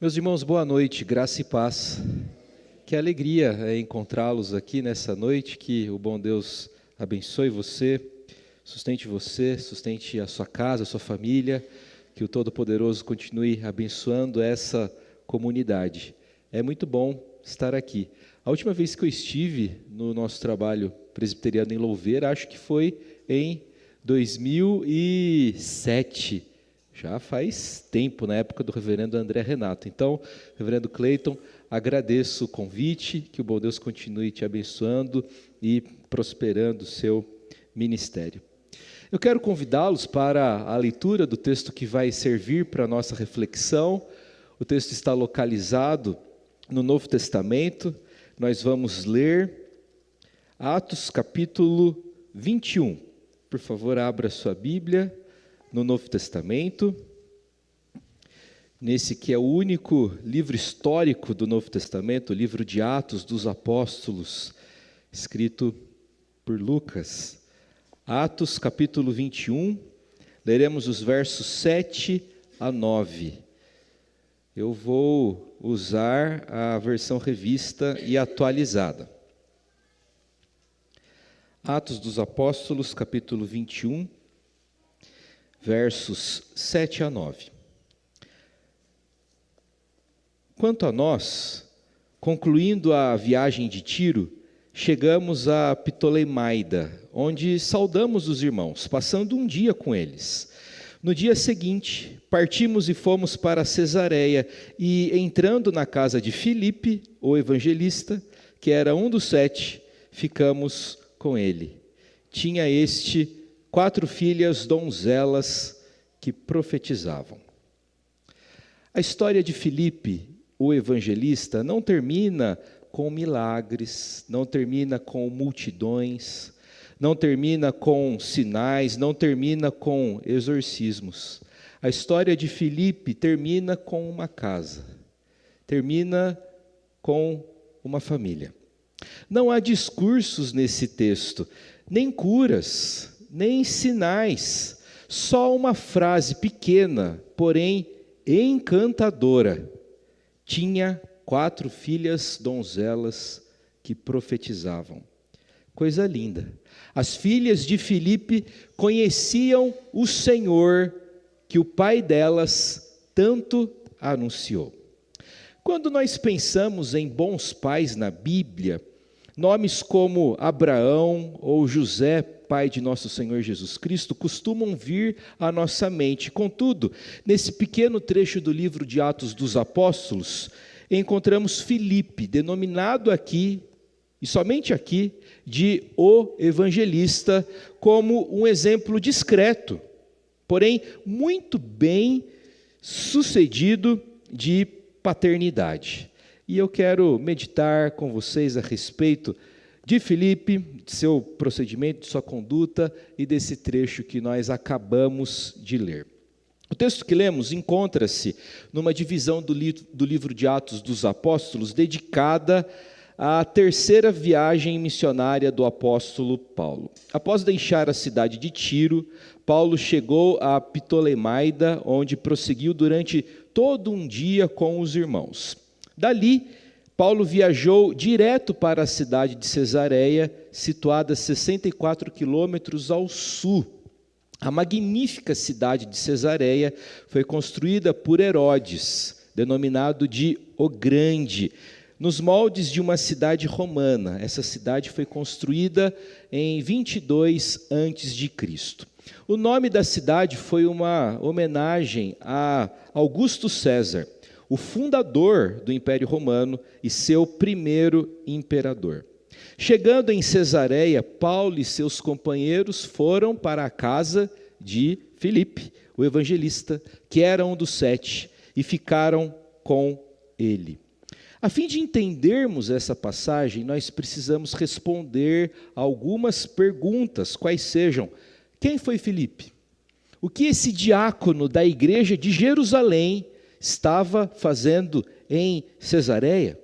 Meus irmãos, boa noite, graça e paz. Que alegria é encontrá-los aqui nessa noite, que o bom Deus abençoe você, sustente a sua casa, a sua família, que o Todo-Poderoso continue abençoando essa comunidade. É muito bom estar aqui. A última vez que eu estive no nosso trabalho presbiteriano em Louveira, acho que foi em 2007, já faz tempo, na época do reverendo André Renato. Então, reverendo Cleiton, agradeço o convite, que o bom Deus continue te abençoando e prosperando o seu ministério. Eu quero convidá-los para a leitura do texto que vai servir para a nossa reflexão. O texto está localizado no Novo Testamento. Nós vamos ler Atos capítulo 21. Por favor, abra sua Bíblia no Novo Testamento, nesse que é o único livro histórico do Novo Testamento, o livro de Atos dos Apóstolos, escrito por Lucas. Atos capítulo 21, leremos os versos 7 a 9. Eu vou usar a versão revista e atualizada. Atos dos Apóstolos, capítulo 21, versos 7 a 9. Quanto a nós, concluindo a viagem de Tiro, chegamos a Ptolemaida, onde saudamos os irmãos, passando um dia com eles. No dia seguinte, partimos e fomos para Cesareia, e entrando na casa de Filipe, o evangelista, que era um dos 7, ficamos com ele. Tinha este 4 filhas donzelas que profetizavam. A história de Filipe, o evangelista, não termina com milagres, não termina com multidões, não termina com sinais, não termina com exorcismos. A história de Filipe termina com uma casa, termina com uma família. Não há discursos nesse texto, nem curas, nem sinais, só uma frase pequena, porém encantadora. Tinha 4 filhas donzelas que profetizavam. Coisa linda. As filhas de Filipe conheciam o Senhor, que o pai delas tanto anunciou. Quando nós pensamos em bons pais na Bíblia, nomes como Abraão ou José, pai de nosso Senhor Jesus Cristo, costumam vir à nossa mente. Contudo, nesse pequeno trecho do livro de Atos dos Apóstolos, encontramos Filipe, denominado aqui, e somente aqui, de o evangelista, como um exemplo discreto, porém muito bem sucedido de paternidade. E eu quero meditar com vocês a respeito de Filipe, de seu procedimento, de sua conduta e desse trecho que nós acabamos de ler. O texto que lemos encontra-se numa divisão do livro de Atos dos Apóstolos, dedicada à 3ª viagem missionária do apóstolo Paulo. Após deixar a cidade de Tiro, Paulo chegou a Ptolemaida, onde prosseguiu durante todo um dia com os irmãos. Dali, Paulo viajou direto para a cidade de Cesareia, situada a 64 quilômetros ao sul. A magnífica cidade de Cesareia foi construída por Herodes, denominado de O Grande, nos moldes de uma cidade romana. Essa cidade foi construída em 22 a.C. O nome da cidade foi uma homenagem a Augusto César, o fundador do Império Romano e seu primeiro imperador. Chegando em Cesareia, Paulo e seus companheiros foram para a casa de Filipe, o evangelista, que era um dos 7, e ficaram com ele. A fim de entendermos essa passagem, nós precisamos responder a algumas perguntas, quais sejam: quem foi Filipe? O que esse diácono da igreja de Jerusalém estava fazendo em Cesareia?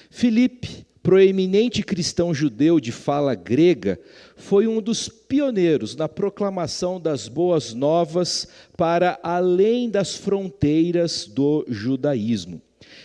Filipe, proeminente cristão judeu de fala grega, foi um dos pioneiros na proclamação das boas novas para além das fronteiras do judaísmo.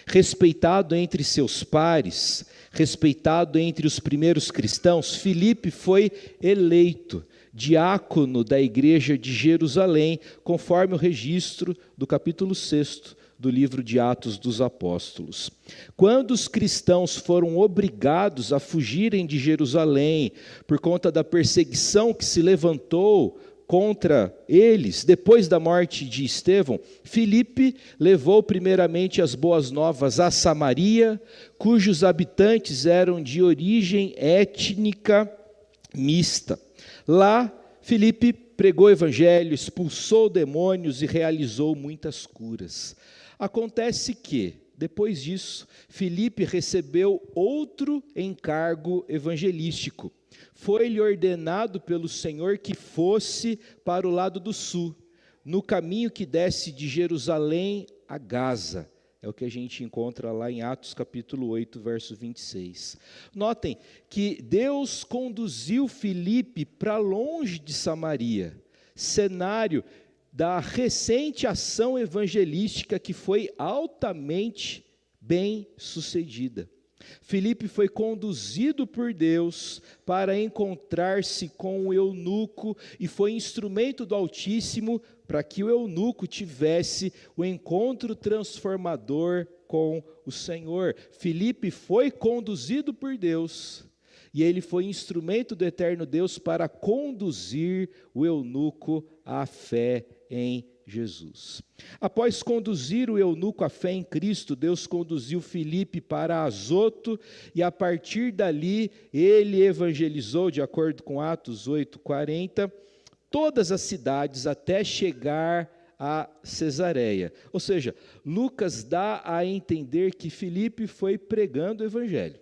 Respeitado entre seus pares, respeitado entre os primeiros cristãos, Filipe foi eleito diácono da igreja de Jerusalém, conforme o registro do capítulo 6 do livro de Atos dos Apóstolos. Quando os cristãos foram obrigados a fugirem de Jerusalém por conta da perseguição que se levantou contra eles, depois da morte de Estevão, Filipe levou primeiramente as boas novas a Samaria, cujos habitantes eram de origem étnica mista. Lá, Filipe pregou o evangelho, expulsou demônios e realizou muitas curas. Acontece que, depois disso, Filipe recebeu outro encargo evangelístico. Foi-lhe ordenado pelo Senhor que fosse para o lado do sul, no caminho que desce de Jerusalém a Gaza. É o que a gente encontra lá em Atos capítulo 8, verso 26. Notem que Deus conduziu Filipe para longe de Samaria, cenário da recente ação evangelística que foi altamente bem sucedida. Filipe foi conduzido por Deus para encontrar-se com o eunuco e foi instrumento do Altíssimo para que o eunuco tivesse o encontro transformador com o Senhor. Filipe foi conduzido por Deus e ele foi instrumento do eterno Deus para conduzir o eunuco à fé em Jesus. Após conduzir o eunuco à fé em Cristo, Deus conduziu Filipe para Azoto e a partir dali ele evangelizou, de acordo com Atos 8:40, todas as cidades até chegar a Cesareia. Ou seja, Lucas dá a entender que Filipe foi pregando o evangelho.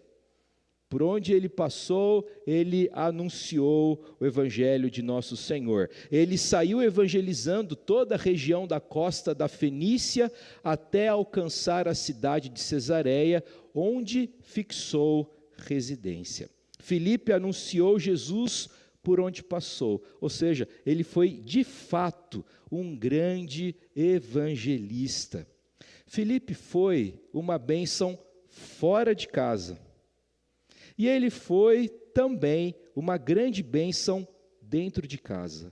Por onde ele passou, ele anunciou o evangelho de nosso Senhor. Ele saiu evangelizando toda a região da costa da Fenícia até alcançar a cidade de Cesareia, onde fixou residência. Filipe anunciou Jesus por onde passou, ou seja, ele foi de fato um grande evangelista. Filipe foi uma bênção fora de casa. E ele foi também uma grande bênção dentro de casa.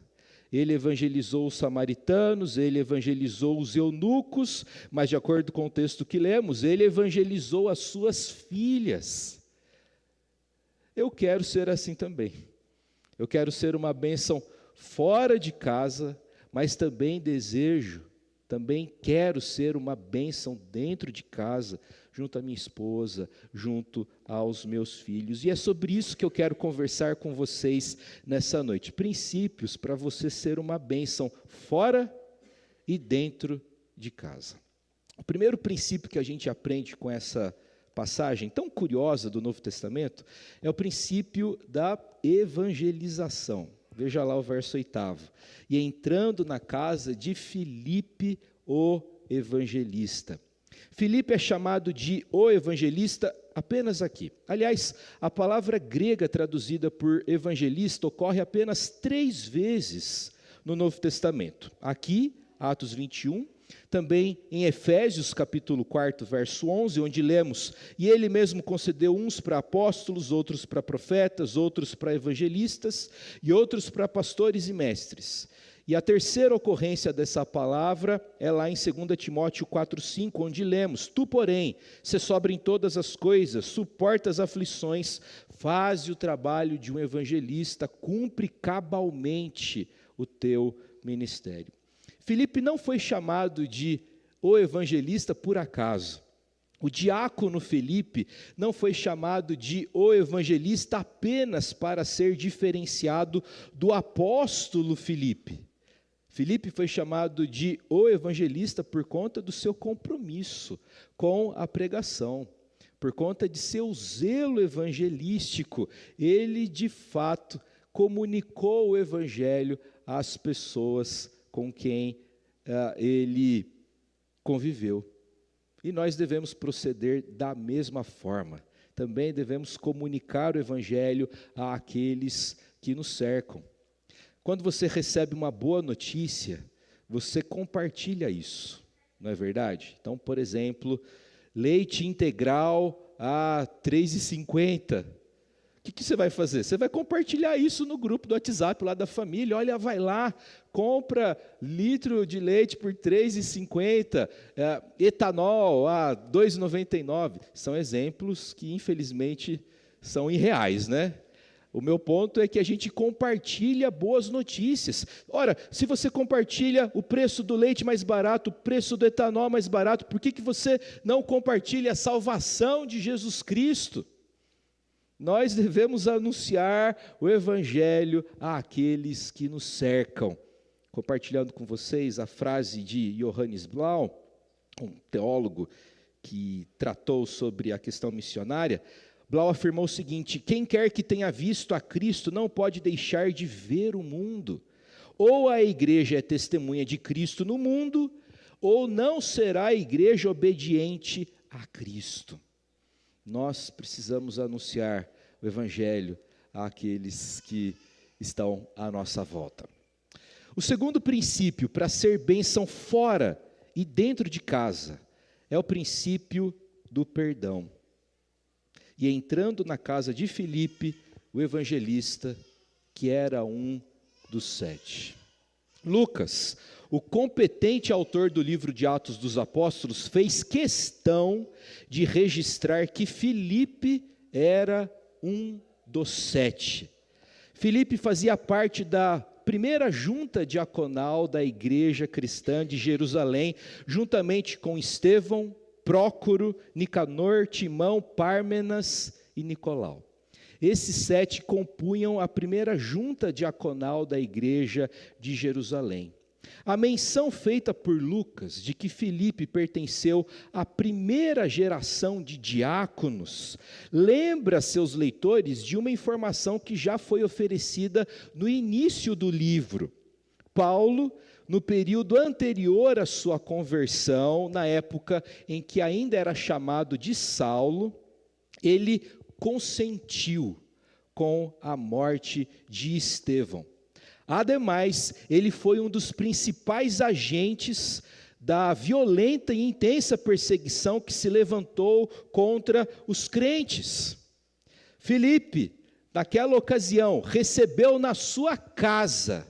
Ele evangelizou os samaritanos, ele evangelizou os eunucos, mas de acordo com o texto que lemos, ele evangelizou as suas filhas. Eu quero ser assim também. Eu quero ser uma bênção fora de casa, mas também quero ser uma bênção dentro de casa, junto à minha esposa, junto aos meus filhos. E é sobre isso que eu quero conversar com vocês nessa noite. Princípios para você ser uma bênção fora e dentro de casa. O primeiro princípio que a gente aprende com essa passagem tão curiosa do Novo Testamento é o princípio da evangelização. Veja lá o verso 8. E entrando na casa de Filipe, o evangelista. Filipe é chamado de o evangelista apenas aqui. Aliás, a palavra grega traduzida por evangelista ocorre apenas 3 vezes no Novo Testamento. Aqui, Atos 21, também em Efésios capítulo 4, verso 11, onde lemos: e ele mesmo concedeu uns para apóstolos, outros para profetas, outros para evangelistas e outros para pastores e mestres. E a terceira ocorrência dessa palavra é lá em 2 Timóteo 4,5, onde lemos: tu, porém, se sobra em todas as coisas, suporta as aflições, faz o trabalho de um evangelista, cumpre cabalmente o teu ministério. Filipe não foi chamado de o evangelista por acaso. O diácono Filipe não foi chamado de o evangelista apenas para ser diferenciado do apóstolo Filipe. Filipe foi chamado de o evangelista por conta do seu compromisso com a pregação, por conta de seu zelo evangelístico. Ele, de fato, comunicou o evangelho às pessoas com quem ele conviveu. E nós devemos proceder da mesma forma. também devemos comunicar o Evangelho àqueles que nos cercam. Quando você recebe uma boa notícia, você compartilha isso, não é verdade? Então, por exemplo, leite integral a R$ 3,50. O que você vai fazer? Você vai compartilhar isso no grupo do WhatsApp lá da família. Olha, vai lá, compra litro de leite por R$ 3,50, etanol a R$ 2,99. São exemplos que, infelizmente, são irreais, né? O meu ponto é que a gente compartilha boas notícias. Ora, se você compartilha o preço do leite mais barato, o preço do etanol mais barato, por que você não compartilha a salvação de Jesus Cristo? Nós devemos anunciar o Evangelho àqueles que nos cercam. Compartilhando com vocês a frase de Johannes Blau, um teólogo que tratou sobre a questão missionária. Blau afirmou o seguinte: quem quer que tenha visto a Cristo não pode deixar de ver o mundo. Ou a igreja é testemunha de Cristo no mundo, ou não será a igreja obediente a Cristo. Nós precisamos anunciar o Evangelho àqueles que estão à nossa volta. O segundo princípio para ser bênção fora e dentro de casa é o princípio do perdão. E entrando na casa de Filipe, o evangelista, que era um dos 7. Lucas, o competente autor do livro de Atos dos Apóstolos, fez questão de registrar que Filipe era um dos 7. Filipe fazia parte da primeira junta diaconal da igreja cristã de Jerusalém, juntamente com Estevão, Prócoro, Nicanor, Timão, Pármenas e Nicolau. Esses 7 compunham a primeira junta diaconal da igreja de Jerusalém. A menção feita por Lucas de que Filipe pertenceu à primeira geração de diáconos lembra seus leitores de uma informação que já foi oferecida no início do livro. Paulo, no período anterior à sua conversão, na época em que ainda era chamado de Saulo, ele consentiu com a morte de Estevão. Ademais, ele foi um dos principais agentes da violenta e intensa perseguição que se levantou contra os crentes. Filipe, naquela ocasião, recebeu na sua casa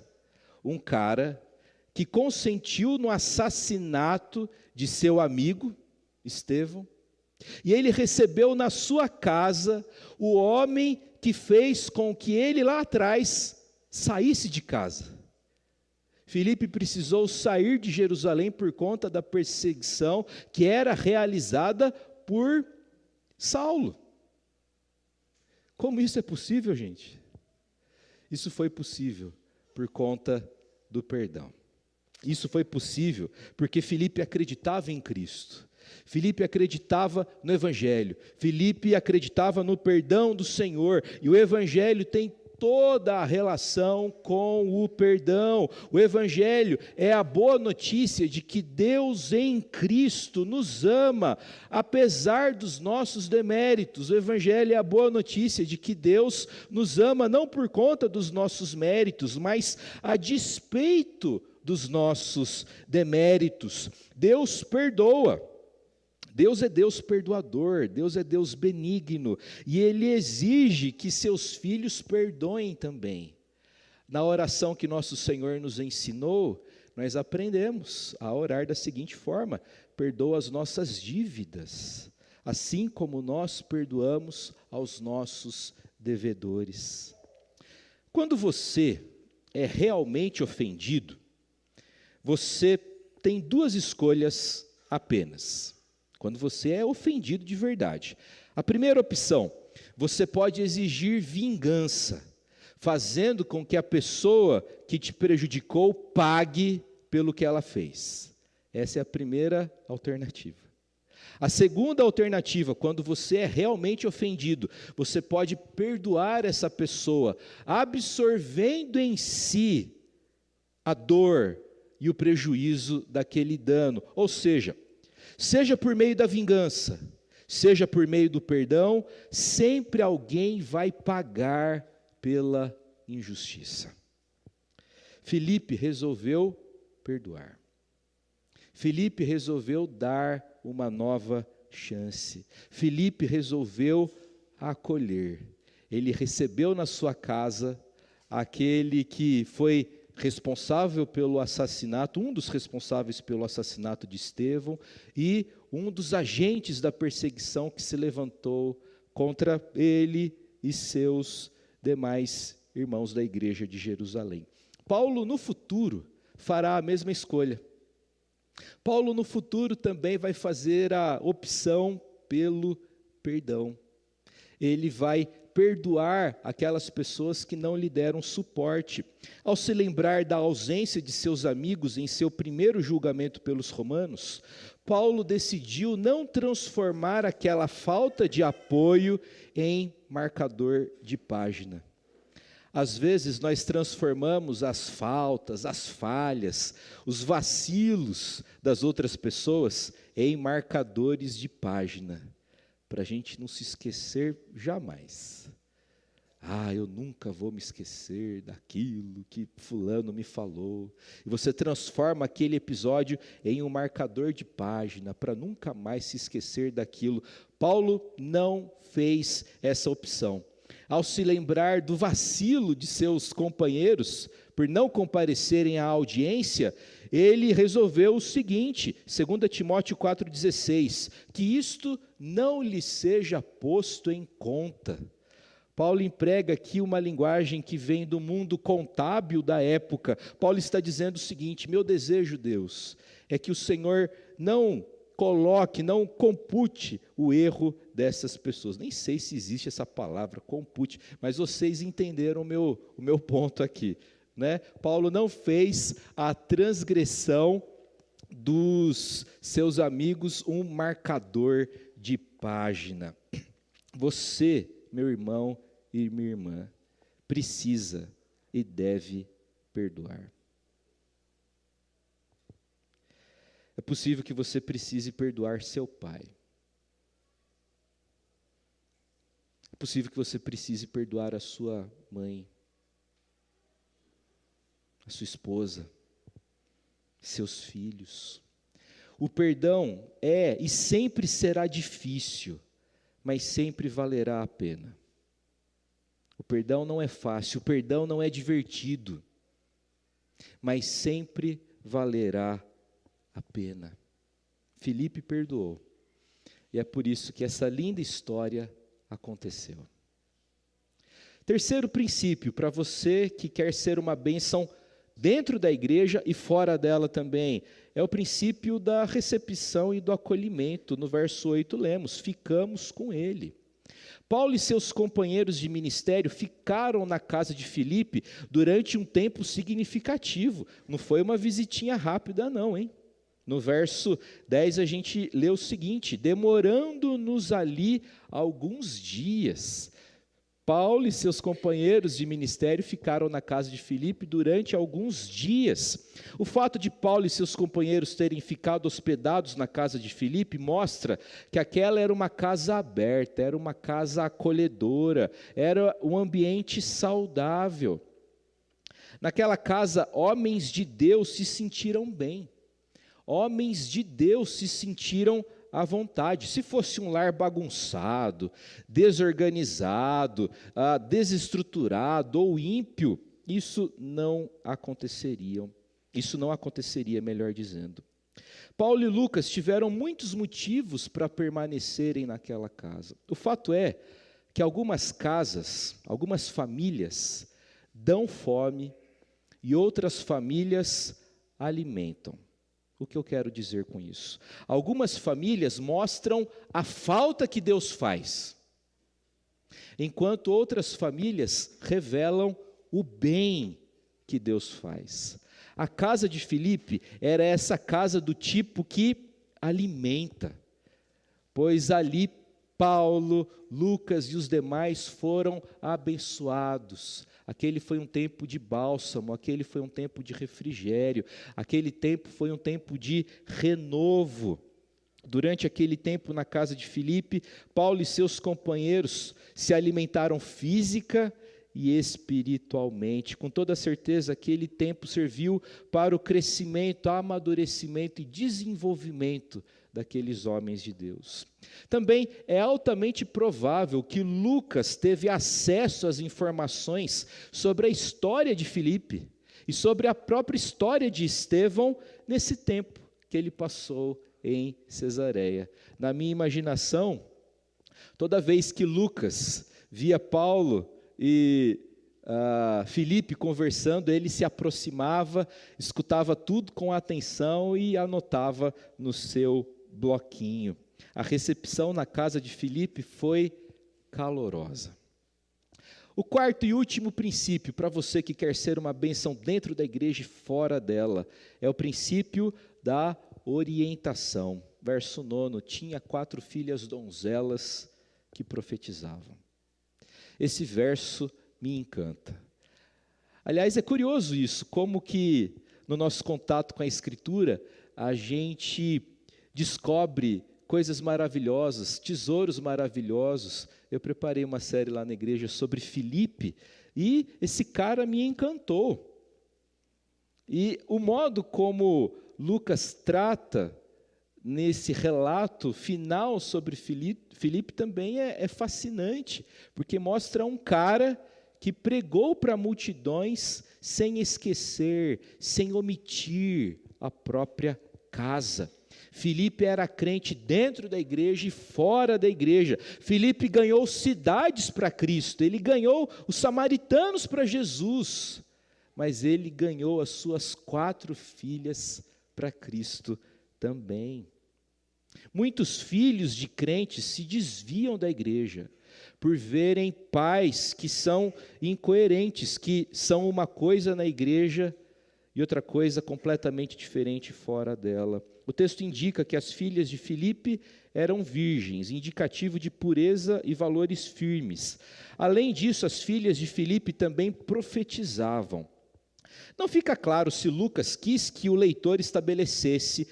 um cara que consentiu no assassinato de seu amigo, Estevão, e ele recebeu na sua casa o homem que fez com que ele lá atrás saísse de casa. Filipe precisou sair de Jerusalém por conta da perseguição que era realizada por Saulo. Como isso é possível, gente? Isso foi possível por conta do perdão. Isso foi possível porque Filipe acreditava em Cristo. Filipe acreditava no Evangelho. Filipe acreditava no perdão do Senhor. E o Evangelho tem toda a relação com o perdão. O Evangelho é a boa notícia de que Deus em Cristo nos ama, apesar dos nossos deméritos. O Evangelho é a boa notícia de que Deus nos ama não por conta dos nossos méritos, mas a despeito dos nossos deméritos. Deus perdoa. Deus é Deus perdoador, Deus é Deus benigno, e Ele exige que seus filhos perdoem também. Na oração que nosso Senhor nos ensinou, nós aprendemos a orar da seguinte forma: perdoa as nossas dívidas, assim como nós perdoamos aos nossos devedores. Quando você é realmente ofendido, você tem 2 escolhas apenas. Quando você é ofendido de verdade. A primeira opção, você pode exigir vingança, fazendo com que a pessoa que te prejudicou pague pelo que ela fez. Essa é a primeira alternativa. A segunda alternativa, quando você é realmente ofendido, você pode perdoar essa pessoa, absorvendo em si a dor e o prejuízo daquele dano. Ou seja por meio da vingança, seja por meio do perdão, sempre alguém vai pagar pela injustiça. Filipe resolveu perdoar. Filipe resolveu dar uma nova chance. Filipe resolveu acolher. Ele recebeu na sua casa aquele que foi responsável pelo assassinato, um dos responsáveis pelo assassinato de Estevão e um dos agentes da perseguição que se levantou contra ele e seus demais irmãos da igreja de Jerusalém. Paulo, no futuro, fará a mesma escolha. Paulo, no futuro, também vai fazer a opção pelo perdão. Ele vai perdoar aquelas pessoas que não lhe deram suporte. Ao se lembrar da ausência de seus amigos em seu primeiro julgamento pelos romanos, Paulo decidiu não transformar aquela falta de apoio em marcador de página. Às vezes nós transformamos as faltas, as falhas, os vacilos das outras pessoas em marcadores de página, para a gente não se esquecer jamais. Eu nunca vou me esquecer daquilo que fulano me falou. E você transforma aquele episódio em um marcador de página, para nunca mais se esquecer daquilo. Paulo não fez essa opção. Ao se lembrar do vacilo de seus companheiros por não comparecerem à audiência, ele resolveu o seguinte, 2 Timóteo 4,16, que isto não lhe seja posto em conta. Paulo emprega aqui uma linguagem que vem do mundo contábil da época. Paulo está dizendo o seguinte: meu desejo, Deus, é que o Senhor não coloque, não compute o erro dessas pessoas. Nem sei se existe essa palavra, compute, mas vocês entenderam o meu ponto aqui, né? Paulo não fez a transgressão dos seus amigos um marcador de página. Você, meu irmão e minha irmã, precisa e deve perdoar. É possível que você precise perdoar seu pai. É possível que você precise perdoar a sua mãe, a sua esposa, seus filhos. O perdão é e sempre será difícil, mas sempre valerá a pena. O perdão não é fácil, o perdão não é divertido, mas sempre valerá a pena. Filipe perdoou. E é por isso que essa linda história aconteceu. Terceiro princípio, para você que quer ser uma bênção dentro da igreja e fora dela também, é o princípio da recepção e do acolhimento. No verso 8 lemos: ficamos com ele. Paulo e seus companheiros de ministério ficaram na casa de Filipe durante um tempo significativo. Não foi uma visitinha rápida não, hein? No verso 10 a gente lê o seguinte: demorando-nos ali alguns dias. Paulo e seus companheiros de ministério ficaram na casa de Filipe durante alguns dias. O fato de Paulo e seus companheiros terem ficado hospedados na casa de Filipe mostra que aquela era uma casa aberta, era uma casa acolhedora, era um ambiente saudável. Naquela casa, homens de Deus se sentiram bem. Homens de Deus se sentiram à vontade. Se fosse um lar bagunçado, desorganizado, desestruturado ou ímpio, isso não aconteceria, melhor dizendo. Paulo e Lucas tiveram muitos motivos para permanecerem naquela casa. O fato é que algumas casas, algumas famílias dão fome e outras famílias alimentam. O que eu quero dizer com isso? Algumas famílias mostram a falta que Deus faz, enquanto outras famílias revelam o bem que Deus faz. A casa de Filipe era essa casa do tipo que alimenta, pois ali Paulo, Lucas e os demais foram abençoados. Aquele foi um tempo de bálsamo, aquele foi um tempo de refrigério, aquele tempo foi um tempo de renovo. Durante aquele tempo na casa de Filipe, Paulo e seus companheiros se alimentaram física e espiritualmente. Com toda certeza, aquele tempo serviu para o crescimento, amadurecimento e desenvolvimento daqueles homens de Deus. Também é altamente provável que Lucas teve acesso às informações sobre a história de Filipe e sobre a própria história de Estevão nesse tempo que ele passou em Cesareia. Na minha imaginação, toda vez que Lucas via Paulo e Filipe conversando, ele se aproximava, escutava tudo com atenção e anotava no seu bloquinho. A recepção na casa de Filipe foi calorosa. O quarto e último princípio, para você que quer ser uma bênção dentro da igreja e fora dela, é o princípio da orientação. Verso 9, tinha 4 filhas donzelas que profetizavam. Esse verso me encanta. Aliás, é curioso isso, como que no nosso contato com a Escritura, a gente descobre coisas maravilhosas, tesouros maravilhosos. Eu preparei uma série lá na igreja sobre Filipe, e esse cara me encantou. E o modo como Lucas trata nesse relato final sobre Filipe também é fascinante, porque mostra um cara que pregou para multidões sem esquecer, sem omitir a própria casa. Filipe era crente dentro da igreja e fora da igreja. Filipe ganhou cidades para Cristo, ele ganhou os samaritanos para Jesus, mas ele ganhou as suas 4 filhas para Cristo também. Muitos filhos de crentes se desviam da igreja por verem pais que são incoerentes, que são uma coisa na igreja e outra coisa completamente diferente fora dela. O texto indica que as filhas de Filipe eram virgens, indicativo de pureza e valores firmes. Além disso, as filhas de Filipe também profetizavam. Não fica claro se Lucas quis que o leitor estabelecesse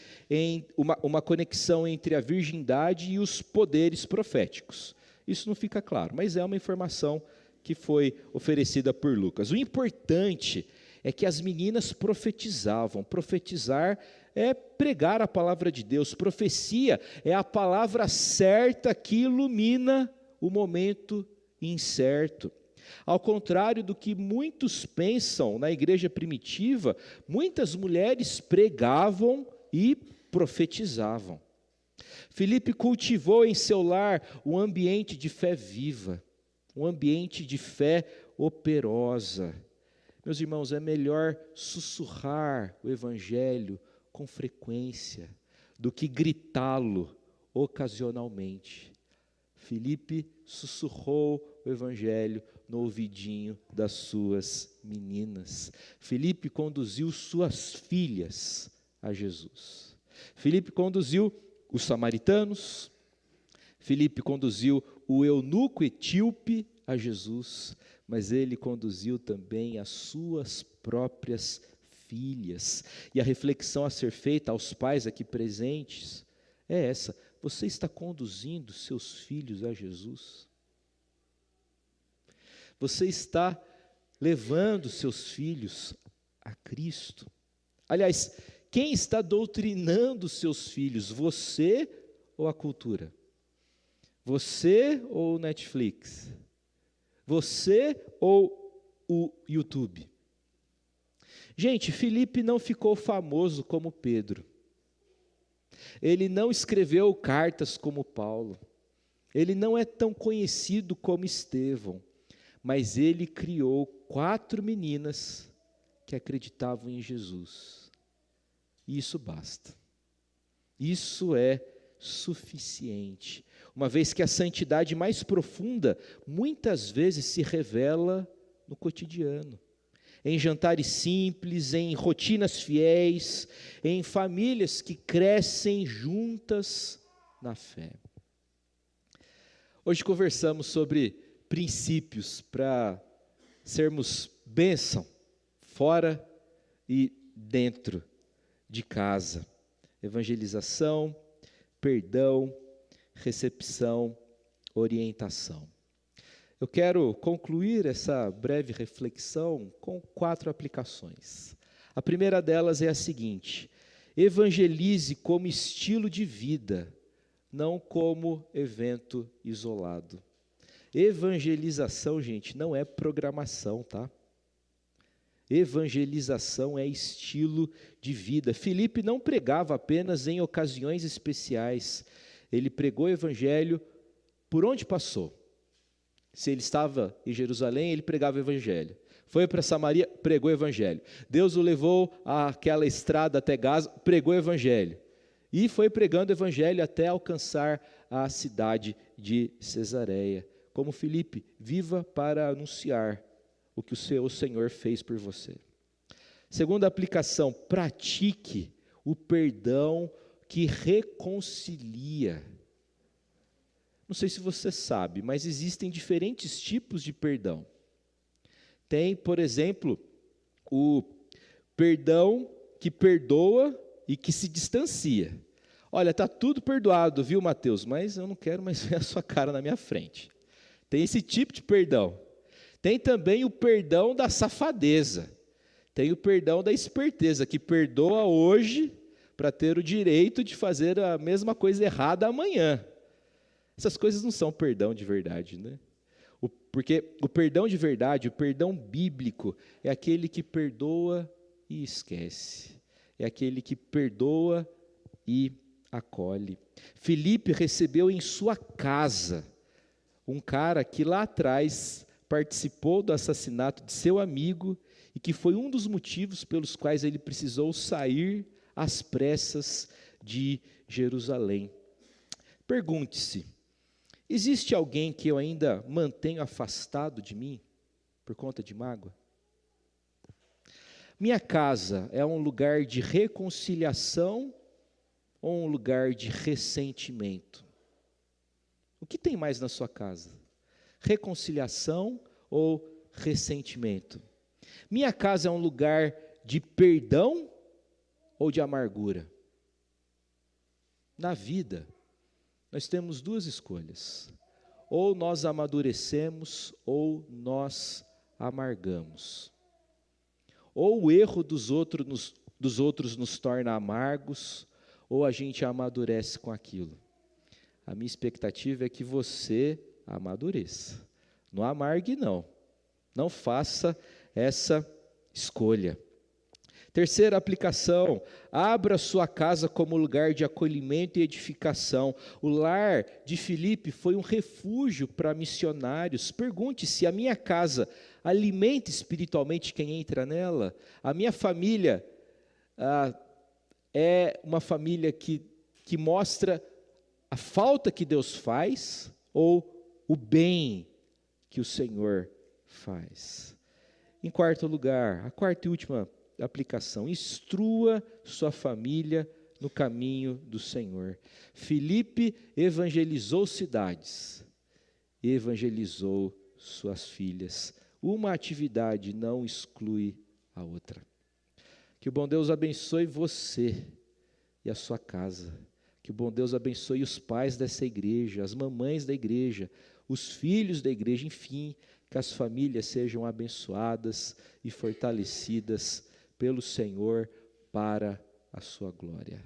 uma conexão entre a virgindade e os poderes proféticos. Isso não fica claro, mas é uma informação que foi oferecida por Lucas. O importante é que as meninas profetizavam. Profetizar é pregar a palavra de Deus. Profecia é a palavra certa que ilumina o momento incerto. Ao contrário do que muitos pensam na igreja primitiva, muitas mulheres pregavam e profetizavam. Filipe cultivou em seu lar um ambiente de fé viva, um ambiente de fé operosa. Meus irmãos, é melhor sussurrar o evangelho com frequência do que gritá-lo ocasionalmente. Filipe sussurrou o evangelho no ouvidinho das suas meninas. Filipe conduziu suas filhas a Jesus. Filipe conduziu os samaritanos. Filipe conduziu o eunuco etíope a Jesus, mas ele conduziu também as suas próprias filhas. E a reflexão a ser feita aos pais aqui presentes é essa: você está conduzindo seus filhos a Jesus? Você está levando seus filhos a Cristo? Aliás, quem está doutrinando seus filhos? Você ou a cultura? Você ou o Netflix? Você ou o YouTube? Gente, Filipe não ficou famoso como Pedro. Ele não escreveu cartas como Paulo. Ele não é tão conhecido como Estevão. Mas ele criou 4 meninas que acreditavam em Jesus. E isso basta. Isso é suficiente. Uma vez que a santidade mais profunda muitas vezes se revela no cotidiano. Em jantares simples, em rotinas fiéis, em famílias que crescem juntas na fé. Hoje conversamos sobre princípios para sermos bênção fora e dentro de casa. Evangelização, perdão, recepção, orientação. Eu quero concluir essa breve reflexão com 4 aplicações. A primeira delas é a seguinte: evangelize como estilo de vida, não como evento isolado. Evangelização, gente, não é programação, tá? Evangelização é estilo de vida. Filipe não pregava apenas em ocasiões especiais. Ele pregou o evangelho por onde passou. Se ele estava em Jerusalém, ele pregava o evangelho. Foi para Samaria, pregou o evangelho. Deus o levou àquela estrada até Gaza, pregou o evangelho. E foi pregando o evangelho até alcançar a cidade de Cesareia. Como Filipe, viva para anunciar o que o seu Senhor fez por você. Segunda aplicação, pratique o perdão que reconcilia. Não sei se você sabe, mas existem diferentes tipos de perdão. Tem, por exemplo, o perdão que perdoa e que se distancia. Olha, está tudo perdoado, viu, Mateus? Mas eu não quero mais ver a sua cara na minha frente. Tem esse tipo de perdão. Tem também o perdão da safadeza. Tem o perdão da esperteza, que perdoa hoje para ter o direito de fazer a mesma coisa errada amanhã. Essas coisas não são perdão de verdade, né? Porque o perdão de verdade, o perdão bíblico, é aquele que perdoa e esquece. É aquele que perdoa e acolhe. Filipe recebeu em sua casa um cara que lá atrás participou do assassinato de seu amigo e que foi um dos motivos pelos quais ele precisou sair às pressas de Jerusalém. Pergunte-se: existe alguém que eu ainda mantenho afastado de mim por conta de mágoa? Minha casa é um lugar de reconciliação ou um lugar de ressentimento? O que tem mais na sua casa? Reconciliação ou ressentimento? Minha casa é um lugar de perdão ou de amargura? Na vida, nós temos 2 escolhas. Ou nós amadurecemos ou nós amargamos. Ou o erro dos outros nos torna amargos, ou a gente amadurece com aquilo. A minha expectativa é que você amadureça. Não amargue, não. Não faça essa escolha. Terceira aplicação: abra sua casa como lugar de acolhimento e edificação. O lar de Filipe foi um refúgio para missionários. Pergunte-se: a minha casa alimenta espiritualmente quem entra nela? A minha família é uma família que mostra a falta que Deus faz ou o bem que o Senhor faz? Em quarto lugar, a quarta e última aplicação: instrua sua família no caminho do Senhor. Filipe evangelizou cidades, evangelizou suas filhas. Uma atividade não exclui a outra. Que o bom Deus abençoe você e a sua casa. Que o bom Deus abençoe os pais dessa igreja, as mamães da igreja, os filhos da igreja, enfim, que as famílias sejam abençoadas e fortalecidas pelo Senhor para a sua glória.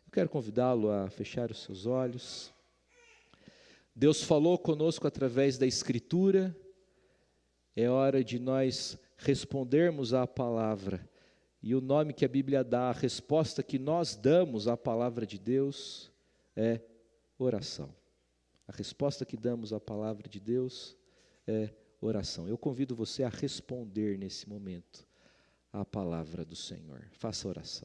Eu quero convidá-lo a fechar os seus olhos. Deus falou conosco através da Escritura. É hora de nós respondermos à palavra. E o nome que a Bíblia dá, a resposta que nós damos à palavra de Deus é oração. A resposta que damos à palavra de Deus é oração. Eu convido você a responder nesse momento à palavra do Senhor. Faça oração.